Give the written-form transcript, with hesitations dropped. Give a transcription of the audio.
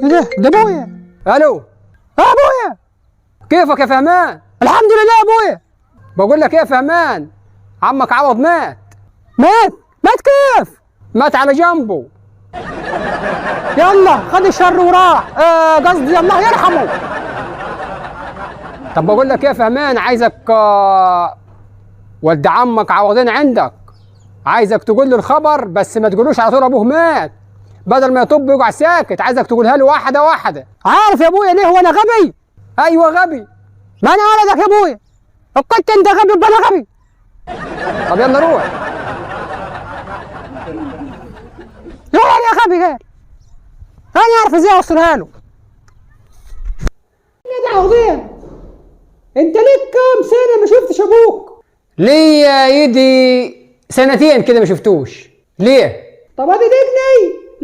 ده ابويا. الو. ابويا. كيفك يا فهمان؟ الحمد لله يا ابويا. بقول لك ايه يا فهمان، عمك عوض مات. مات كيف؟ مات على جنبه. يلا خد الشر وراح، قصدي الله يرحمه. طب بقول لك ايه يا فهمان، عايزك ولد عمك عوضين عندك، عايزك تقول له الخبر بس ما تقولوش على طول ابوه مات، بدل ما يطب يقع ساكت، عايزك تقولها له واحده واحده. عارف يا ابويا ليه وانا غبي؟ ايوه غبي. ما انا ولدك يا ابويا، كنت انت غبي يبقى انا غبي. طب يلا روح. يلا يا غبي قال انا عارف ازاي اوصلها له. يا عوضين، انت ليك كام سنه ما شفتش ابوك؟ ليه يا ايدي سنتين كده ما شفتوش. ليه؟ طب ادي دقني.